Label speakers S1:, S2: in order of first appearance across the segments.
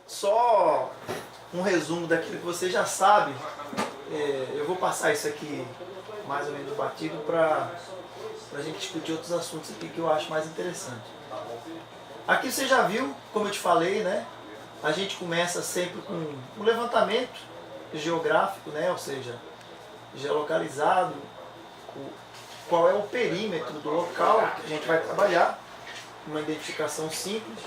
S1: só um resumo daquilo que você já sabe. Eu vou passar isso aqui mais ou menos batido para a gente discutir outros assuntos aqui que eu acho mais interessante. Aqui você já viu, como eu te falei, né? A gente começa sempre com um levantamento geográfico, né? Ou seja, geolocalizado, qual é o perímetro do local que a gente vai trabalhar, uma identificação simples.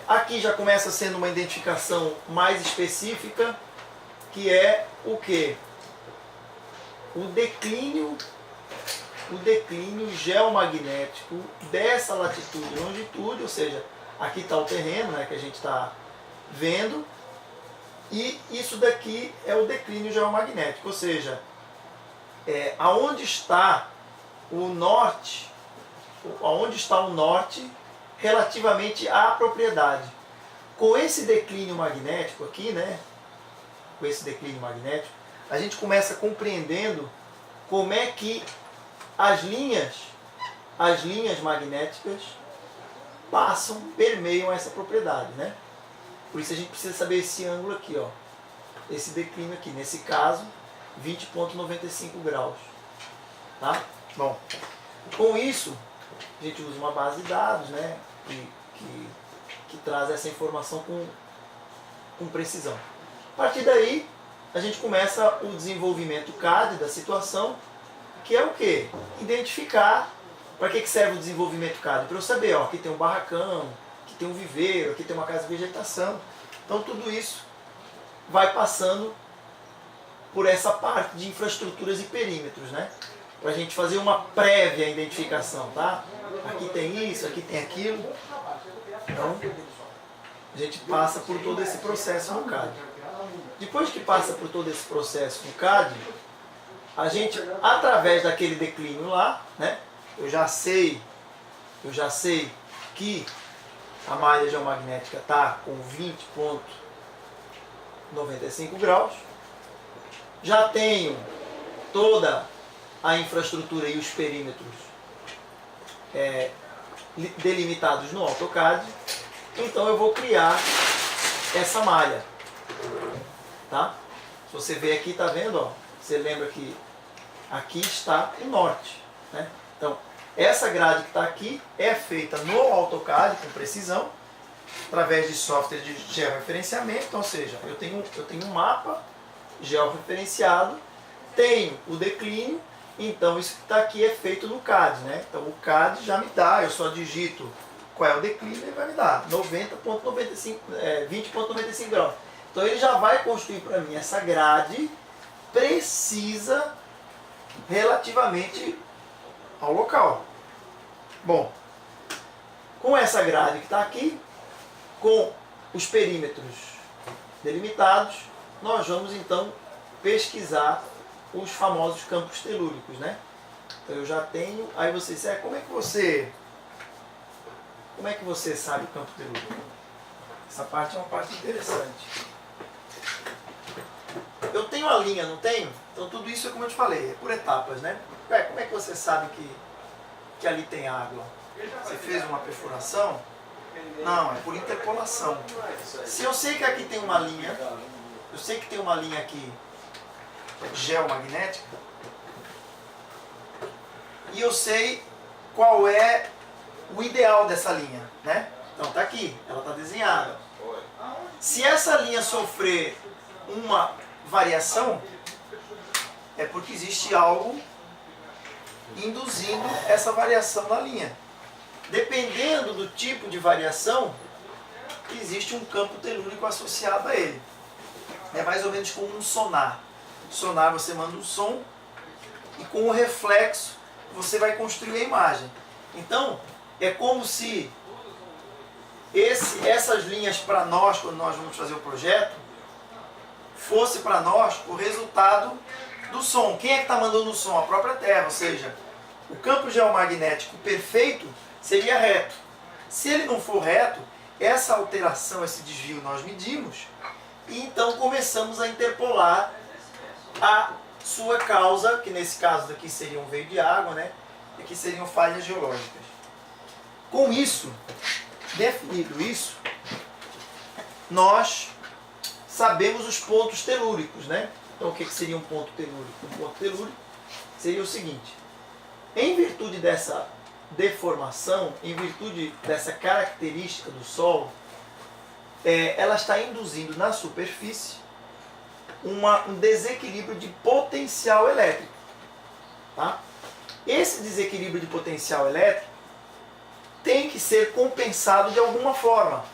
S1: Aqui já começa sendo uma identificação mais específica, que é o quê? O declínio geomagnético dessa latitude e longitude, ou seja, aqui está o terreno, né, que a gente está vendo, e isso daqui é o declínio geomagnético, ou seja, aonde está o norte relativamente à propriedade. Com esse declínio magnético aqui, né, a gente começa compreendendo como é que as linhas magnéticas permeiam essa propriedade, né? Por isso a gente precisa saber esse ângulo aqui, ó, esse declínio aqui, nesse caso 20,95 graus, tá? Bom, com isso a gente usa uma base de dados, né, que traz essa informação com precisão. A partir daí a gente começa o desenvolvimento CAD da situação, que é o quê? Identificar. Para que serve o desenvolvimento CAD? Para eu saber, ó, aqui tem um barracão, aqui tem um viveiro, aqui tem uma casa de vegetação. Então tudo isso vai passando por essa parte de infraestruturas e perímetros, né? Para a gente fazer uma prévia identificação, tá? Aqui tem isso, aqui tem aquilo. Então a gente passa por todo esse processo no CAD. Depois que passa por todo esse processo no CAD, a gente, através daquele declínio lá, né? Eu já sei que a malha geomagnética está com 20,95 graus. Já tenho toda a infraestrutura e os perímetros delimitados no AutoCAD. Então eu vou criar essa malha. Tá? Se você ver aqui, tá vendo? Ó, você lembra que aqui está o norte, né? Então, essa grade que está aqui é feita no AutoCAD com precisão, através de software de georreferenciamento. Então, ou seja, eu tenho um mapa georreferenciado, tenho o declínio, então isso que está aqui é feito no CAD, né? Então o CAD já me dá, eu só digito qual é o declínio e vai me dar 20,95 graus. Então ele já vai construir para mim essa grade precisa relativamente ao local. Bom, com essa grade que está aqui, com os perímetros delimitados, nós vamos então pesquisar os famosos campos telúricos, né? Então eu já tenho, aí você diz, como é que você sabe o campo telúrico? Essa parte é uma parte interessante. Eu tenho a linha, não tenho? Então tudo isso é como eu te falei, é por etapas, né? Como é que você sabe que ali tem água? Você fez uma perfuração? Não, é por interpolação. Se eu sei que aqui tem uma linha, eu sei que tem uma linha aqui geomagnética, e eu sei qual é o ideal dessa linha, né? Então tá aqui, ela está desenhada. Se essa linha sofrer uma variação, é porque existe algo induzindo essa variação na linha. Dependendo do tipo de variação, existe um campo telúrico associado a ele. É mais ou menos como um sonar. Sonar, você manda um som e com o reflexo você vai construir a imagem. Então, é como se essas linhas para nós, quando nós vamos fazer o projeto, fosse para nós o resultado do som. Quem é que está mandando o som? A própria Terra, ou seja, o campo geomagnético perfeito seria reto. Se ele não for reto, essa alteração, esse desvio nós medimos e então começamos a interpolar a sua causa, que nesse caso daqui seria um veio de água, né? E aqui seriam falhas geológicas. Com isso, definido isso, nós sabemos os pontos telúricos, né? Então o que seria um ponto telúrico? Um ponto telúrico seria o seguinte: em virtude dessa deformação, em virtude dessa característica do Sol, ela está induzindo na superfície um desequilíbrio de potencial elétrico. Tá? Esse desequilíbrio de potencial elétrico tem que ser compensado de alguma forma.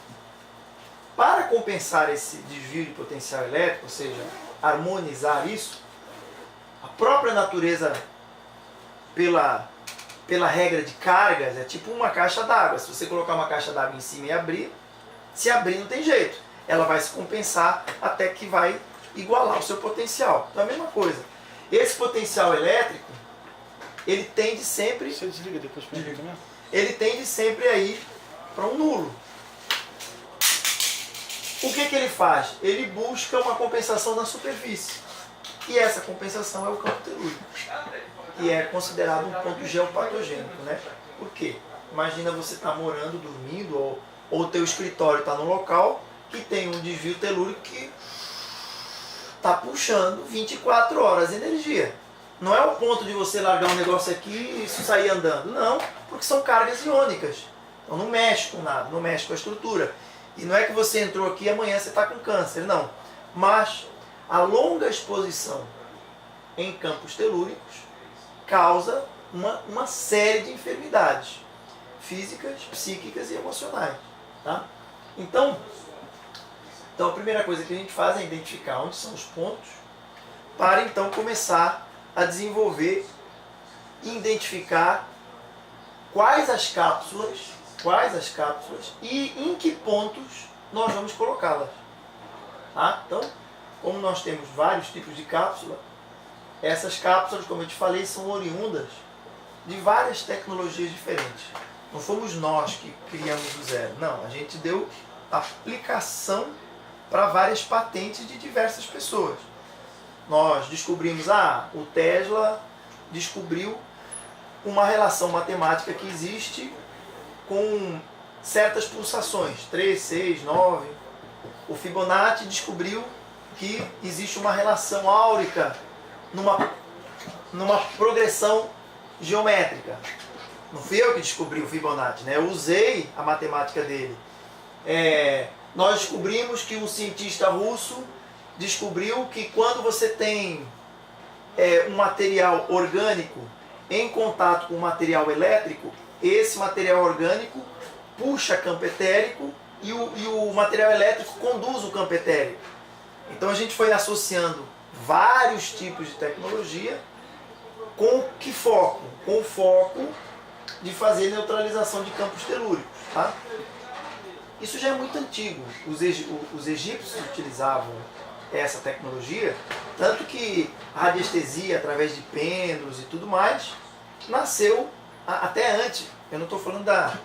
S1: Para compensar esse desvio de potencial elétrico, ou seja, harmonizar isso, a própria natureza, pela regra de cargas, é tipo uma caixa d'água. Se você colocar uma caixa d'água em cima e abrir, se abrir não tem jeito. Ela vai se compensar até que vai igualar o seu potencial. Então é a mesma coisa. Esse potencial elétrico, ele tende sempre...
S2: Você desliga depois para mim também?
S1: Ele tende sempre a ir para um nulo. O que ele faz? Ele busca uma compensação na superfície. E essa compensação é o campo telúrico, que é considerado um ponto geopatogênico, né? Por quê? Imagina você estar morando, dormindo, ou o teu escritório está no local que tem um desvio telúrico que está puxando 24 horas de energia. Não é o ponto de você largar um negócio aqui e isso sair andando. Não, porque são cargas iônicas. Então não mexe com nada, não mexe com a estrutura. E não é que você entrou aqui e amanhã você está com câncer, não. Mas a longa exposição em campos telúricos causa uma série de enfermidades físicas, psíquicas e emocionais. Tá? Então, a primeira coisa que a gente faz é identificar onde são os pontos para então começar a desenvolver e identificar quais as cápsulas e em que pontos nós vamos colocá-las. Tá? Então, como nós temos vários tipos de cápsula, essas cápsulas, como eu te falei, são oriundas de várias tecnologias diferentes. Não fomos nós que criamos do zero. Não, a gente deu aplicação para várias patentes de diversas pessoas. Nós descobrimos, o Tesla descobriu uma relação matemática que existe com certas pulsações, 3, 6, 9. O Fibonacci descobriu que existe uma relação áurica numa progressão geométrica. Não fui eu que descobri o Fibonacci, né? Eu usei a matemática dele. Nós descobrimos que um cientista russo descobriu que quando você tem um material orgânico em contato com um material elétrico, esse material orgânico puxa campo etérico e o material elétrico conduz o campo etérico. Então a gente foi associando vários tipos de tecnologia com que foco? Com o foco de fazer neutralização de campos telúricos. Tá? Isso já é muito antigo. Os egípcios utilizavam essa tecnologia, tanto que a radiestesia através de pêndulos e tudo mais nasceu até antes. Eu não estou falando das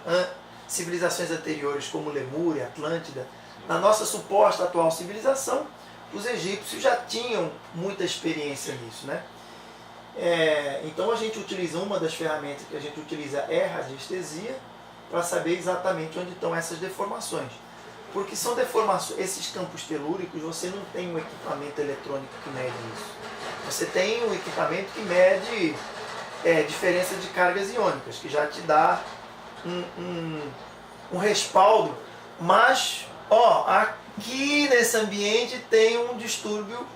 S1: civilizações anteriores como Lemúria, Atlântida. Na nossa suposta atual civilização, os egípcios já tinham muita experiência nisso, né? Então a gente utiliza, uma das ferramentas que a gente utiliza é a radiestesia para saber exatamente onde estão essas deformações. Porque são deformações, esses campos telúricos, você não tem um equipamento eletrônico que mede isso. Você tem um equipamento que mede diferença de cargas iônicas, que já te dá um respaldo. Mas, aqui nesse ambiente tem um distúrbio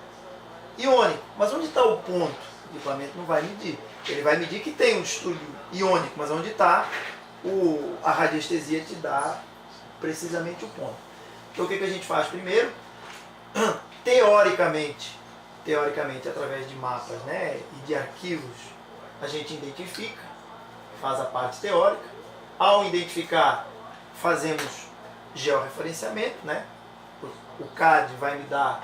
S1: iônico. Mas onde está o ponto? O equipamento não vai medir. Ele vai medir que tem um distúrbio iônico, mas onde está, a radiestesia te dá precisamente o ponto. Então o que a gente faz primeiro? Teoricamente, através de mapas, né, e de arquivos, a gente identifica, faz a parte teórica. Ao identificar, fazemos georreferenciamento, né? O CAD vai me dar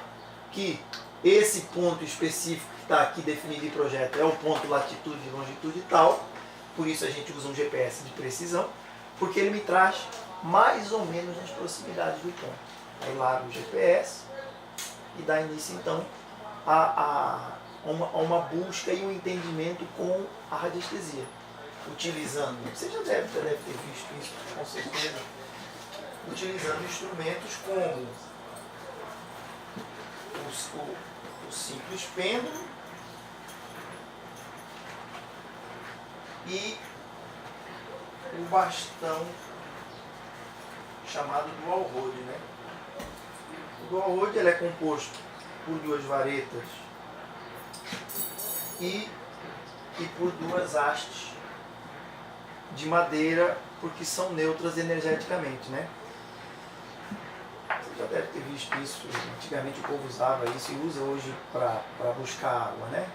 S1: que esse ponto específico que está aqui definido em projeto é o ponto latitude e longitude tal. Por isso a gente usa um GPS de precisão, porque ele me traz mais ou menos nas proximidades do ponto. Aí largo o GPS e dá início então a uma busca e um entendimento com a radiestesia. Utilizando, você já deve ter visto isso com certeza, utilizando instrumentos como o simples pêndulo e o bastão chamado dual rod, né? O dual rod ele é composto por duas varetas e por duas hastes de madeira, porque são neutras energeticamente, né? Você já deve ter visto isso, antigamente o povo usava isso e usa hoje para buscar água, né?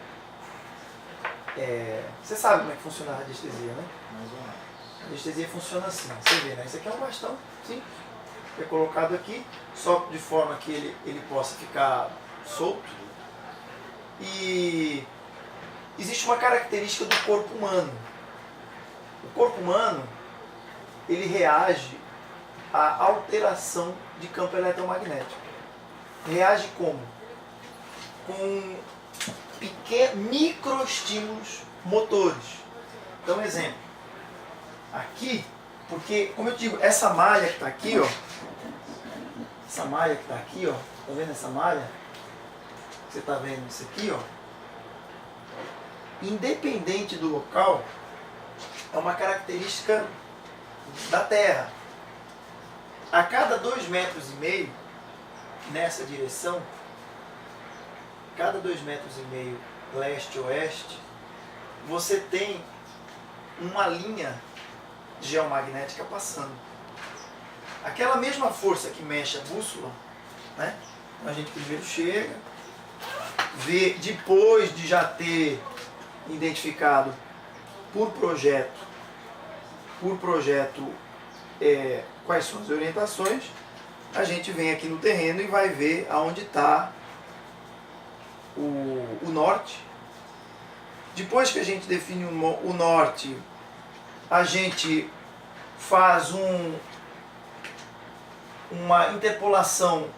S1: Você sabe como é que funciona a radiestesia, né?
S2: Mais ou menos.
S1: A radiestesia funciona assim, você vê, né? Isso aqui é um bastão simples, é colocado aqui, só de forma que ele possa ficar solto. E existe uma característica do corpo humano. O corpo humano, ele reage à alteração de campo eletromagnético. Reage como? Com microestímulos motores. Então, exemplo. Aqui, porque, como eu digo, essa malha que está aqui, ó. Essa malha que está aqui, ó. Tá vendo essa malha? Você está vendo isso aqui, ó. Independente do local, é uma característica da Terra. A cada 2,5 metros, nessa direção, cada 2,5 metros leste-oeste, você tem uma linha geomagnética passando. Aquela mesma força que mexe a bússola, né? A gente primeiro chega, vê, depois de já ter identificado por projeto quais são as orientações, a gente vem aqui no terreno e vai ver aonde está o norte. Depois que a gente define o norte, a gente faz uma interpolação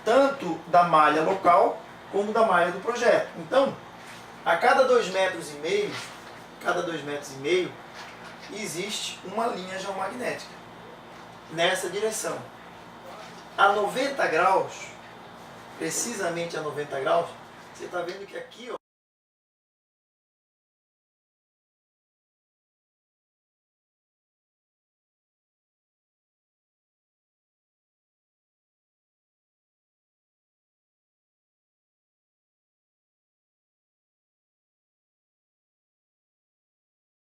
S1: tanto da malha local como da malha do projeto. Então, a cada 2,5 metros, existe uma linha geomagnética nessa direção. A 90 graus, precisamente a 90 graus, você está vendo que aqui, ó,